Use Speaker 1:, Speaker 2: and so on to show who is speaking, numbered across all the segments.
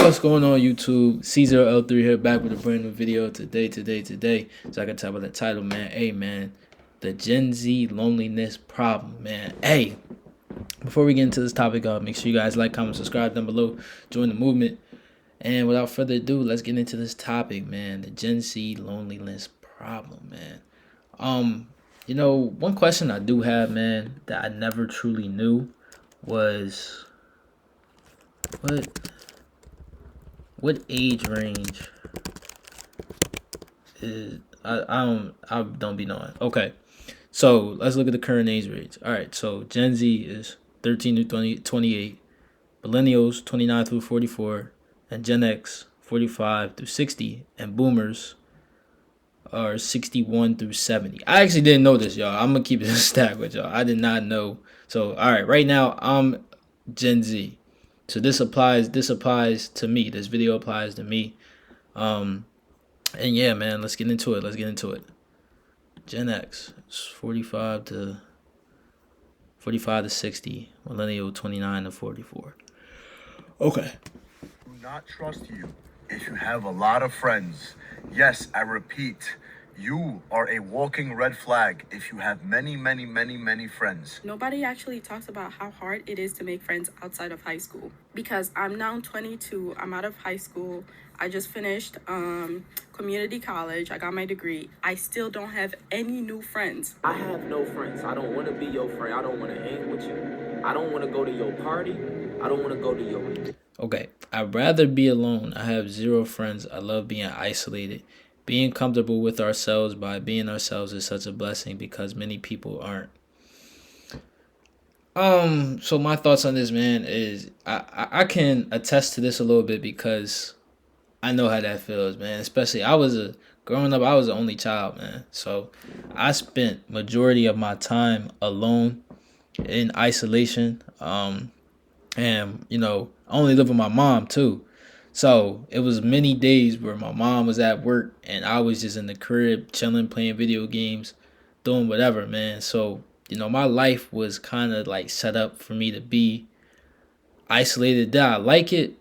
Speaker 1: What's going on, YouTube? C0L3 here, back with a brand new video today. So I can tell by the title, man. Hey, man, the Gen Z loneliness problem, man. Hey, before we get into this topic, make sure you guys like, comment, subscribe down below, join the movement. And without further ado, let's get into this topic, man. The Gen Z loneliness problem, man. One question I do have, man, that I never truly knew was what age range is I don't be knowing. Okay. So let's look at the current age range. All right, so Gen Z is 13 to 28, millennials 29 through 44, and Gen X 45 through 60, and boomers are 61 through 70. I actually didn't know this, y'all. I'm gonna keep it a stack with y'all. I did not know. So all right, right now I'm Gen Z. So this applies to me. This video applies to me. And yeah, man, let's get into it. Gen X is 45 to 60, millennial 29 to 44. Okay.
Speaker 2: Do not trust you if you have a lot of friends. Yes, I repeat, you are a walking red flag if you have many friends.
Speaker 3: Nobody actually talks about how hard it is to make friends outside of high school. Because I'm now 22, I'm out of high school. I just finished community college. I got my degree. I still don't have any new friends.
Speaker 4: I have no friends. I don't want to be your friend. I don't want to hang with you. I don't want to go to your party. I don't want to go to your...
Speaker 1: Okay, I'd rather be alone. I have zero friends. I love being isolated. Being comfortable with ourselves by being ourselves is such a blessing because many people aren't. So my thoughts on this, man, is I can attest to this a little bit because I know how that feels, man. Especially growing up, I was the only child, man. So I spent majority of my time alone in isolation. And I only live with my mom too. So it was many days where my mom was at work and I was just in the crib chilling, playing video games, doing whatever, man. So, my life was kind of like set up for me to be isolated. Did I like it?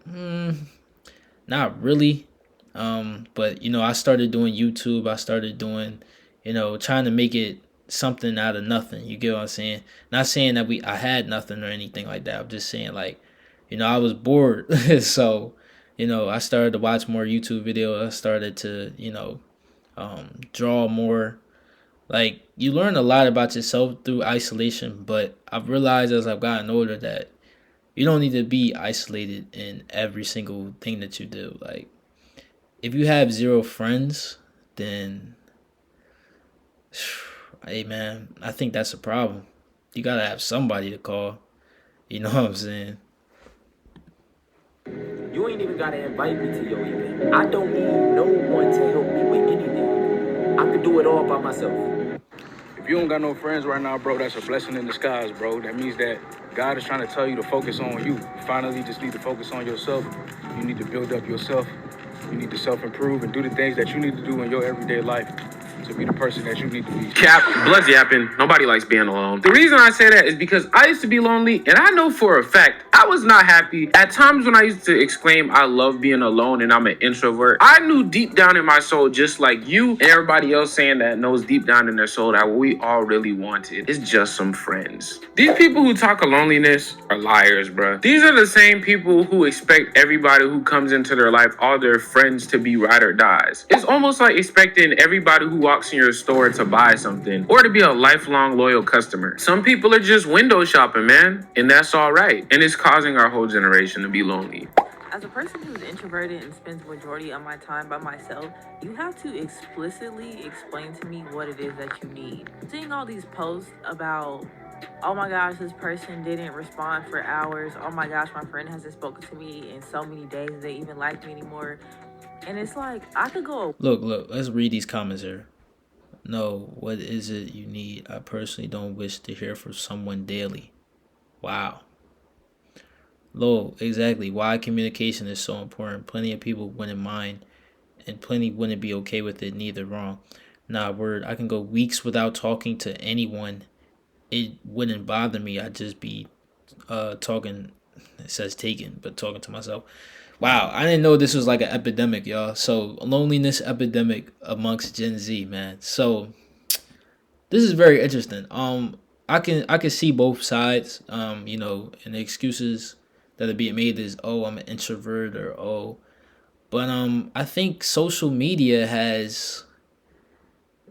Speaker 1: Not really. But I started doing YouTube. I started doing, trying to make it something out of nothing. You get what I'm saying? Not saying that I had nothing or anything like that. I'm just saying like, I was bored. So, I started to watch more YouTube videos. I started to, draw more. Like, you learn a lot about yourself through isolation, but I've realized as I've gotten older that you don't need to be isolated in every single thing that you do. Like, if you have zero friends, then, hey, man, I think that's a problem. You gotta have somebody to call. You know what I'm saying?
Speaker 4: You ain't even gotta invite me to your event. I don't need no one to help me with anything. I can do it all by myself.
Speaker 5: If you don't got no friends right now, bro, that's a blessing in disguise, bro. That means that God is trying to tell you to focus on you. You finally just need to focus on yourself. You need to build up yourself. You need to self-improve and do the things that you need to do in your everyday life to be the person that you need to be.
Speaker 6: Cap, blood's yapping. Nobody likes being alone. The reason I say that is because I used to be lonely, and I know for a fact I was not happy. At times when I used to exclaim, I love being alone and I'm an introvert, I knew deep down in my soul, just like you and everybody else saying that knows deep down in their soul, that what we all really wanted is just some friends. These people who talk of loneliness are liars, bruh. These are the same people who expect everybody who comes into their life, all their friends, to be ride or dies. It's almost like expecting everybody who walks in your store to buy something or to be a lifelong loyal customer. Some people are just window shopping, man, and that's all right. And it's causing our whole generation to be lonely.
Speaker 7: As a person who's introverted and spends majority of my time by myself, you have to explicitly explain to me what it is that you need. Seeing all these posts about, oh my gosh, this person didn't respond for hours. Oh my gosh, my friend hasn't spoken to me in so many days. They even like me anymore. And it's like, I could go.
Speaker 1: Look, let's read these comments here. No, what is it you need? I personally don't wish to hear from someone daily. Wow. Lol, exactly why communication is so important. Plenty of people wouldn't mind, and plenty wouldn't be okay with it, neither wrong. Nah, word, I can go weeks without talking to anyone. It wouldn't bother me. I'd just be talking it says taken, but talking to myself. Wow, I didn't know this was like an epidemic, y'all. So loneliness epidemic amongst Gen Z, man. So this is very interesting. I can see both sides. And the excuses that are being made is, oh, I'm an introvert, or oh, but I think social media has.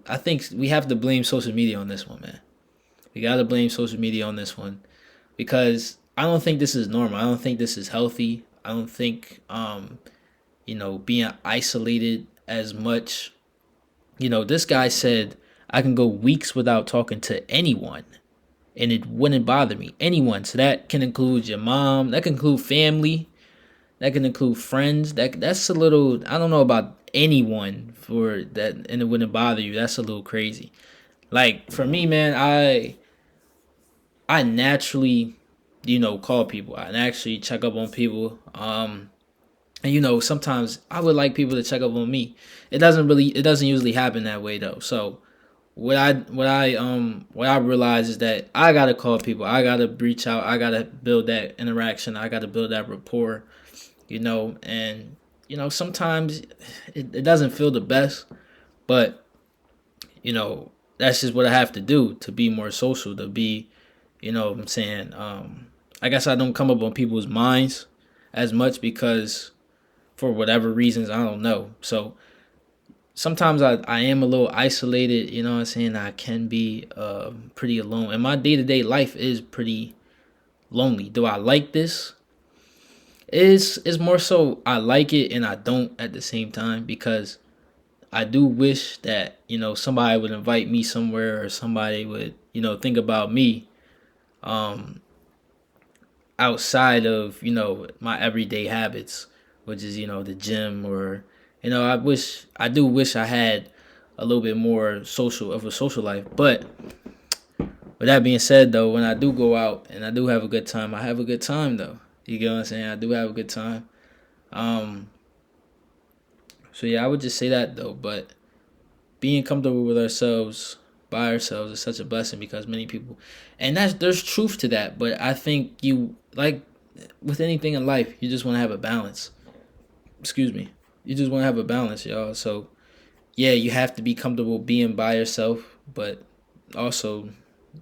Speaker 1: I think we have to blame social media on this one, man. We gotta blame social media on this one because I don't think this is normal. I don't think this is healthy. I don't think being isolated as much. This guy said I can go weeks without talking to anyone and it wouldn't bother me. Anyone. So that can include your mom, that can include family, that can include friends. That's a little, I don't know about anyone for that, and it wouldn't bother you. That's a little crazy. Like for me, man, I naturally, call people. I naturally check up on people. And sometimes I would like people to check up on me. It doesn't usually happen that way though. So what I realize is that I gotta call people. I gotta reach out. I gotta build that interaction. I gotta build that rapport. And sometimes it doesn't feel the best, but that's just what I have to do to be more social, to be, what I'm saying. I guess I don't come up on people's minds as much because for whatever reasons, I don't know. So sometimes I am a little isolated, what I'm saying? I can be pretty alone. And my day-to-day life is pretty lonely. Do I like this? Is more so I like it and I don't at the same time, because I do wish that, somebody would invite me somewhere, or somebody would, think about me um outside of, my everyday habits, which is, the gym, or I do wish I had a little bit more social life. But with that being said though, when I do go out and I do have a good time, I have a good time though. You get what I'm saying? I do have a good time. Um so yeah, I would just say that though. But being comfortable with ourselves, by ourselves, is such a blessing, because many people, and there's truth to that. But I think you, like with anything in life, you just want to have a balance. Excuse me. You just want to have a balance, y'all. So yeah, you have to be comfortable being by yourself, but also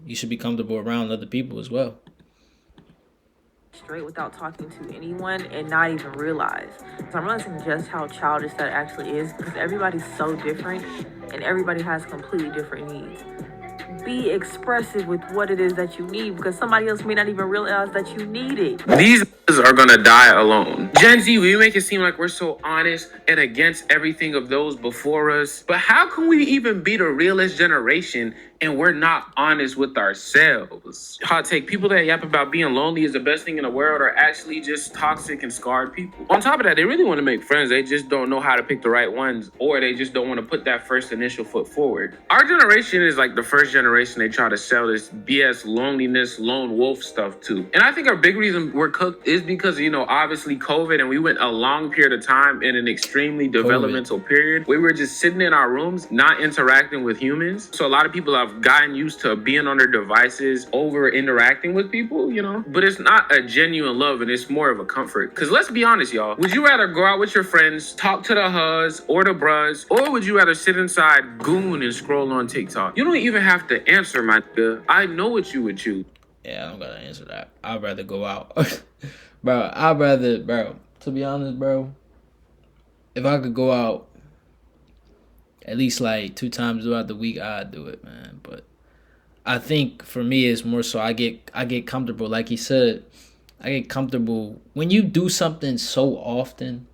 Speaker 1: you should be comfortable around other people as well.
Speaker 7: Straight without talking to anyone and not even realize. So I'm realizing just how childish that actually is, because everybody's so different and everybody has completely different needs. Be expressive with what it is that you need, because somebody else may not even realize that you need it.
Speaker 6: These are gonna die alone. Gen Z, we make it seem like we're so honest and against everything of those before us. But how can we even be the realest generation and we're not honest with ourselves? Hot take: people that yap about being lonely is the best thing in the world are actually just toxic and scarred people. On top of that, they really want to make friends. They just don't know how to pick the right ones, or they just don't want to put that first initial foot forward. Our generation is like the first generation they try to sell this BS loneliness, lone wolf stuff to. And I think our big reason we're cooked is because, obviously COVID, and we went a long period of time in an extremely developmental period. We were just sitting in our rooms, not interacting with humans. So a lot of people have gotten used to being on their devices over interacting with people, but it's not a genuine love, and it's more of a comfort. Because let's be honest, y'all, would you rather go out with your friends, talk to the huz or the bros, or would you rather sit inside, goon, and scroll on TikTok? You don't even have to answer, my nigga. I know what you would choose.
Speaker 1: Yeah, I don't gotta answer that. I'd rather go out. Bro, to be honest, bro, if I could go out at least like 2 times throughout the week, I'd do it, man. But I think for me, it's more so I get comfortable. Like he said, I get comfortable when you do something so often.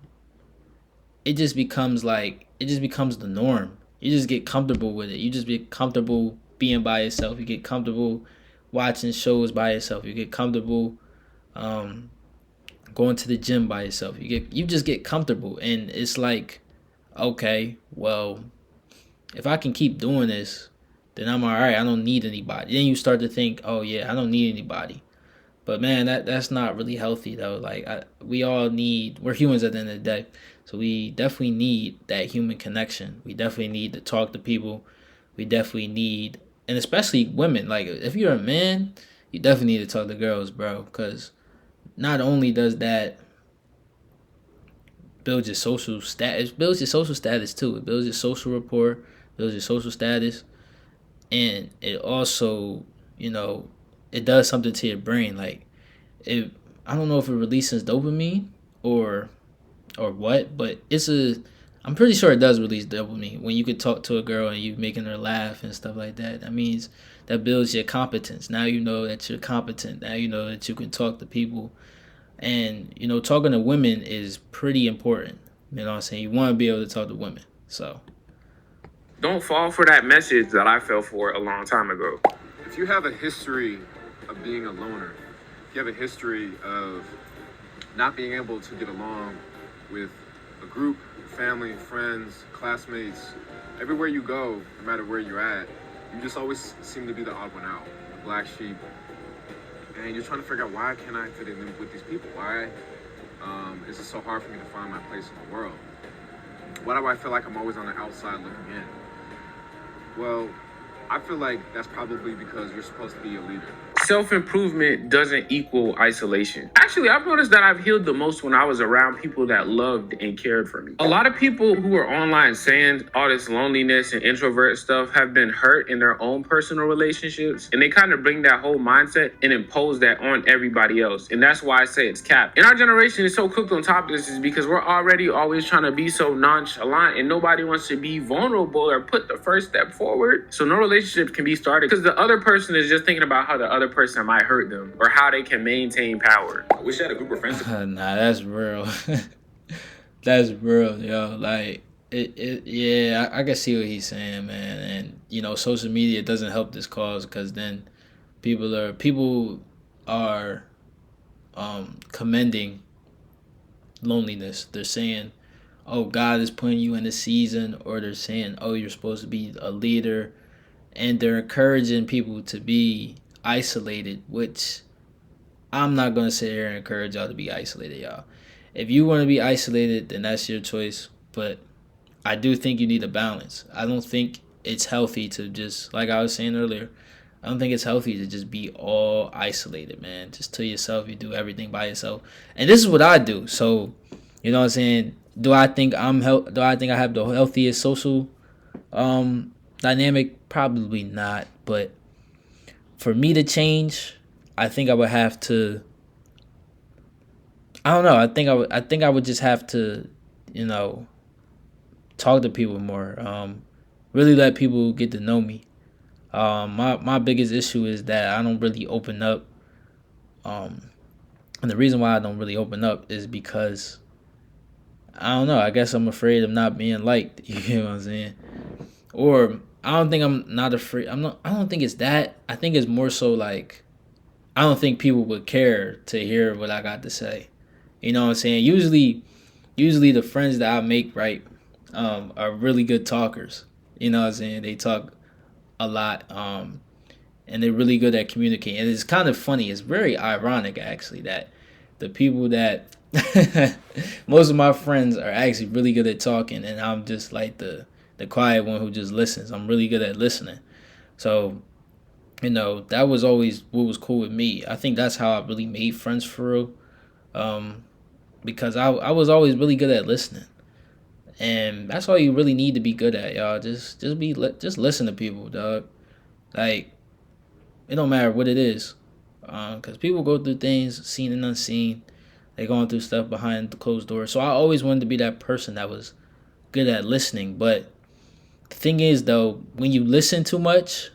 Speaker 1: It just becomes the norm. You just get comfortable with it. You just get comfortable being by yourself. You get comfortable watching shows by yourself. You get comfortable um, going to the gym by yourself. You just get comfortable, and it's like, okay, well, if I can keep doing this, then I'm all right. I don't need anybody. Then you start to think, oh yeah, I don't need anybody. But man, that's not really healthy though. Like we're humans at the end of the day, so we definitely need that human connection. We definitely need to talk to people. We definitely need, and especially women. Like if you're a man, you definitely need to talk to girls, bro, because not only does that build your social status, it builds your social status too. It builds your social rapport, builds your social status, and it also, you know, it does something to your brain. Like it, I don't know if it releases dopamine or what, but it's a. I'm pretty sure it does release dopamine when you could talk to a girl and you making her laugh and stuff like that. That means that builds your competence. Now you know that you're competent. Now you know that you can talk to people, and talking to women is pretty important. You know what I'm saying? You want to be able to talk to women. So
Speaker 6: Don't fall for that message that I fell for a long time ago.
Speaker 8: If you have a history of being a loner, if you have a history of not being able to get along with a group, family, friends, classmates, everywhere you go, no matter where you're at, you just always seem to be the odd one out, the black sheep. And you're trying to figure out, why can't I fit in with these people? Why is it so hard for me to find my place in the world? Why do I feel like I'm always on the outside looking in? Well, I feel like that's probably because you're supposed to be a leader.
Speaker 6: Self-improvement doesn't equal isolation. Actually, I've noticed that I've healed the most when I was around people that loved and cared for me. A lot of people who are online saying all this loneliness and introvert stuff have been hurt in their own personal relationships, and they kind of bring that whole mindset and impose that on everybody else. And that's why I say it's capped. And our generation is so cooked on top of this is because we're already always trying to be so nonchalant, and nobody wants to be vulnerable or put the first step forward. So no relationship can be started because the other person is just thinking about how the other person might hurt them or how they can maintain power. I wish I had a group of friends.
Speaker 1: nah, that's real. That's real, yo. Like yeah, I can see what he's saying, man. And social media doesn't help this cause because then people are commending loneliness. They're saying, "Oh, God is putting you in a season," or they're saying, "Oh, you're supposed to be a leader," and they're encouraging people to be isolated, which I'm not gonna sit here and encourage y'all to be isolated, y'all. If you want to be isolated, then that's your choice. But I do think you need a balance. I don't think it's healthy to just, like I was saying earlier, I don't think it's healthy to just be all isolated, man. Just to yourself, you do everything by yourself. And this is what I do. So, you know what I'm saying? Do I think do I think I have the healthiest social dynamic? Probably not. But for me to change, I think I would have to. I don't know. I think I would just have to, you know, talk to people more. Really let people get to know me. My biggest issue is that I don't really open up. And the reason why I don't really open up is because I don't know. I guess I'm afraid of not being liked. You know what I'm saying? Or I don't think I'm not afraid. I'm not. I don't think it's that. I think it's more so like I don't think people would care to hear what I got to say. You know what I'm saying? Usually the friends that I make, right, are really good talkers. You know what I'm saying? They talk a lot, and they're really good at communicating. And it's kind of funny. It's very ironic, actually, that the people that most of my friends are actually really good at talking, and I'm just like the quiet one who just listens. I'm really good at listening. So, that was always what was cool with me. I think that's how I really made friends for real. Because I was always really good at listening. And that's all you really need to be good at, y'all. Just listen to people, dog. Like, it don't matter what it is. Because people go through things seen and unseen. They going through stuff behind the closed doors. So I always wanted to be that person that was good at listening. But the thing is, though, when you listen too much,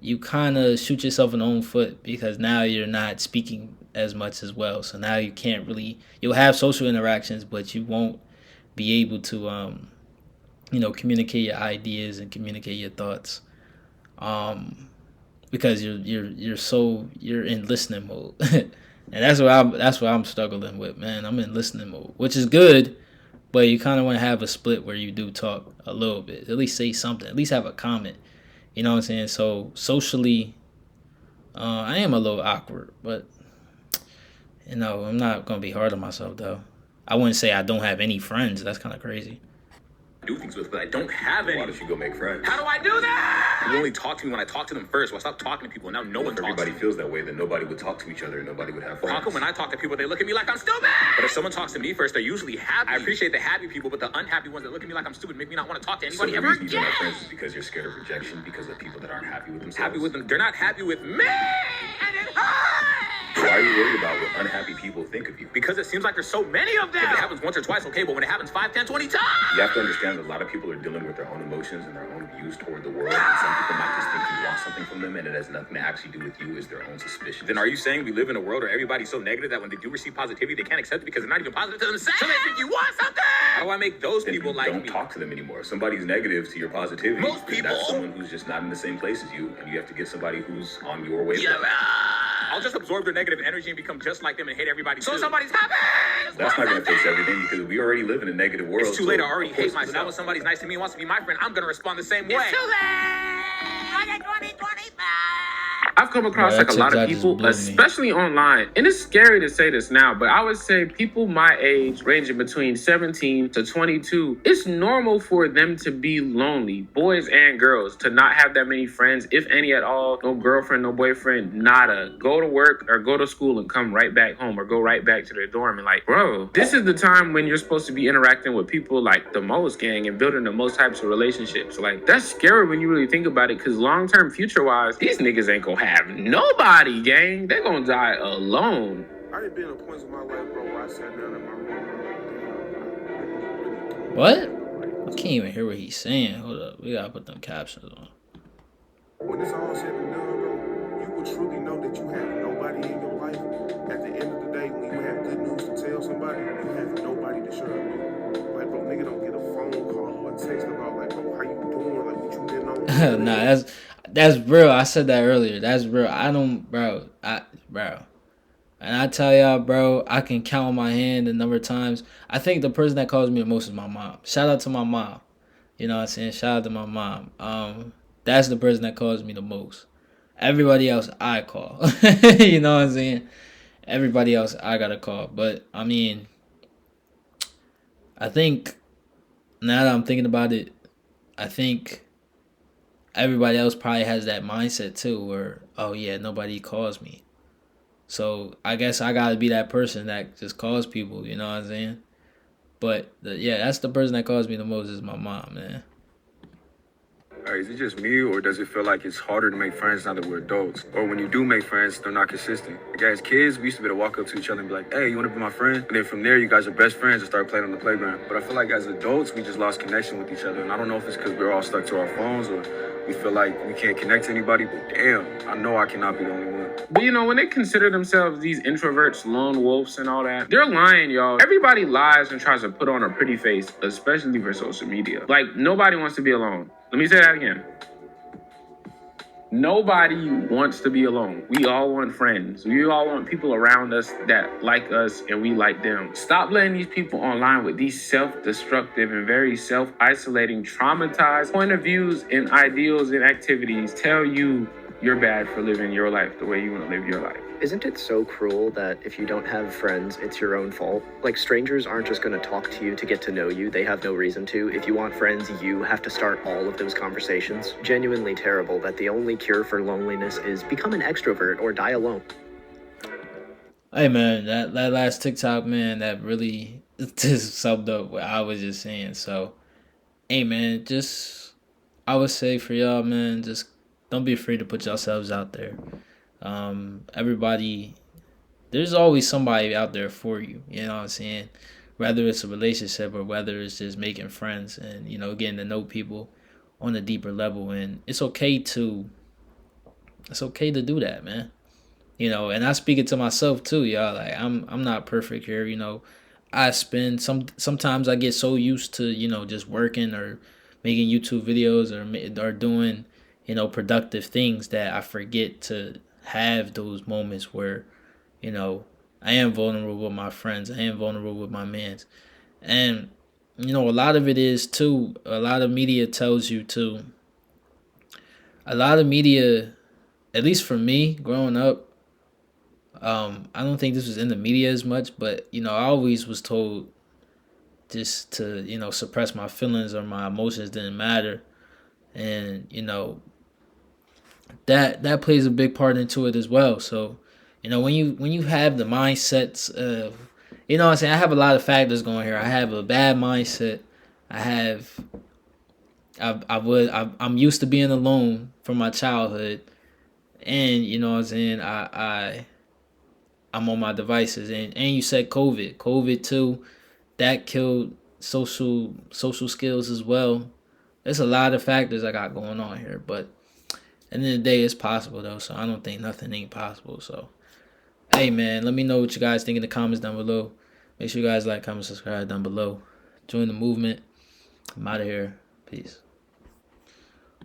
Speaker 1: you kind of shoot yourself in the own foot because now you're not speaking as much as well. So now you can't really, you'll have social interactions, but you won't be able to, communicate your ideas and communicate your thoughts, because you're in listening mode, and that's what I'm struggling with, man. I'm in listening mode, which is good, but you kind of want to have a split where you do talk a little bit, at least say something, at least have a comment. You know what I'm saying? So socially, I am a little awkward, but I'm not gonna be hard on myself though. I wouldn't say I don't have any friends. That's kind of crazy.
Speaker 9: do things with, but I don't have any.
Speaker 10: Why don't you go make friends?
Speaker 9: How do I do that? People only talk to me when I talk to them first. Well, I stopped talking to people, and now no one talks to
Speaker 10: Everybody
Speaker 9: me.
Speaker 10: feels that way, then nobody would talk to each other and nobody would have friends.
Speaker 9: How come when I talk to people, they look at me like I'm stupid? But if someone talks to me first, they're usually happy. I appreciate the happy people, but the unhappy ones that look at me like I'm stupid make me not want to talk to anybody
Speaker 10: the
Speaker 9: ever
Speaker 10: reason you don't
Speaker 9: again.
Speaker 10: have friends is because you're scared of rejection, because of people that aren't happy with themselves.
Speaker 9: Happy with them. They're not happy with me, and it hurts.
Speaker 10: Why are you worried about what unhappy people think of you?
Speaker 9: Because it seems like there's so many of them. If it happens once or twice, okay, but when it happens 5, 10, 20 times.
Speaker 10: You have to understand that a lot of people are dealing with their own emotions and their own views toward the world. And some people might just think you want something from them and it has nothing to actually do with you, is their own suspicion.
Speaker 9: Then are you saying we live in a world where everybody's so negative that when they do receive positivity, they can't accept it because they're not even positive to themselves? So they think you want something? How do I make those
Speaker 10: Then
Speaker 9: people
Speaker 10: you
Speaker 9: like
Speaker 10: don't
Speaker 9: me?
Speaker 10: talk to them anymore. If somebody's negative to your positivity,
Speaker 9: Most
Speaker 10: then
Speaker 9: people-
Speaker 10: that's someone who's just not in the same place as you, and you have to get somebody who's on your wavelength.
Speaker 9: Yeah, I'll just absorb their negative energy and become just like them and hate everybody. So somebody's happy.
Speaker 10: That's not going to fix everything because we already live in a negative world.
Speaker 9: It's too late. I
Speaker 10: so
Speaker 9: already
Speaker 10: of
Speaker 9: hate
Speaker 10: course
Speaker 9: myself. Now when somebody's nice to me and wants to be my friend, I'm gonna respond the same way. It's too late.
Speaker 6: I've come across
Speaker 1: Bro,
Speaker 6: like
Speaker 1: that
Speaker 6: a lot of
Speaker 1: TikTok just
Speaker 6: people,
Speaker 1: blew me.
Speaker 6: especially online, and it's scary to say this now, but I would say people my age, ranging between 17 to 22, it's normal for them to be lonely, boys and girls, to not have that many friends, if any at all, no girlfriend, no boyfriend, nada. Go to work or go to school and come right back home or go right back to their dorm. And like, bro, this is the time when you're supposed to be interacting with people like the most, gang, and building the most types of relationships. Like, that's scary when you really think about it, because long-term future-wise, these niggas ain't gonna have nobody, gang. They're gonna die alone.
Speaker 5: I done been at points in my life, bro, where I sat down in my room.
Speaker 1: What? I can't even hear what he's saying. Hold up. We gotta put them captions on.
Speaker 5: When it's all said and done, bro, you will truly know that you have nobody in your life. At the end of the day, when you have good news to tell somebody, you have nobody to share it with. Like, bro, nigga don't get a phone call or a text about, like, bro, how you doing? Like, what you been on?
Speaker 1: Nah, that's real. I said that earlier. That's real. I don't, bro. And I tell y'all, bro, I can count on my hand the number of times. I think the person that calls me the most is my mom. Shout out to my mom. You know what I'm saying? Shout out to my mom. That's the person that calls me the most. Everybody else I call. You know what I'm saying? Everybody else I gotta call. But I mean, I think now that I'm thinking about it, I think everybody else probably has that mindset too, where, oh yeah, nobody calls me. So I guess I gotta be that person that just calls people, you know what I'm saying? But yeah, that's the person that calls me the most is my mom, man.
Speaker 5: Is it just me, or does it feel like it's harder to make friends now that we're adults? Or when you do make friends, they're not consistent? Like, as kids, we used to be able to walk up to each other and be like, hey, you want to be my friend? And then from there, you guys are best friends and start playing on the playground. But I feel like as adults, we just lost connection with each other. And I don't know if it's because we're all stuck to our phones or we feel like we can't connect to anybody. But damn, I know I cannot be the only one.
Speaker 6: But you know, when they consider themselves these introverts, lone wolves, and all that, they're lying, y'all. Everybody lies and tries to put on a pretty face, especially for social media. Like, nobody wants to be alone. Let me say that again. Nobody wants to be alone. We all want friends. We all want people around us that like us and we like them. Stop letting these people online with these self-destructive and very self-isolating, traumatized point of views and ideals and activities tell you you're bad for living your life the way you want to live your life.
Speaker 11: Isn't it so cruel that if you don't have friends, it's your own fault? Like, strangers aren't just going to talk to you to get to know you. They have no reason to. If you want friends, you have to start all of those conversations. Genuinely terrible that the only cure for loneliness is become an extrovert or die alone.
Speaker 1: Hey, man, that last TikTok, man, that really just summed up what I was just saying. So, hey, man, just, I would say for y'all, man, just don't be afraid to put yourselves out there. Everybody, there's always somebody out there for you, you know what I'm saying? Whether it's a relationship or whether it's just making friends and, you know, getting to know people on a deeper level. And it's okay to do that, man. You know, and I speak it to myself too, y'all. Like, I'm not perfect here, you know. I spend sometimes I get so used to, you know, just working or making YouTube videos or doing, you know, productive things that I forget to have those moments where, you know, I am vulnerable with my friends. I am vulnerable with my mans. And, you know, a lot of it is too, a lot of media tells you to, a lot of media, at least for me growing up, I don't think this was in the media as much, but, you know, I always was told just to, suppress my feelings or my emotions didn't matter. And, that plays a big part into it as well. So, when you have the mindsets of, what I'm saying, I have a lot of factors going here. I have a bad mindset. I have I'm used to being alone from my childhood, and what I'm saying, I'm on my devices, and you said COVID too, that killed social skills as well. There's a lot of factors I got going on here, but at the end of the day, it's possible though. So I don't think nothing ain't possible. So hey man, let me know what you guys think in the comments down below. Make sure you guys like, comment, subscribe down below. Join the movement. I'm out of here. Peace.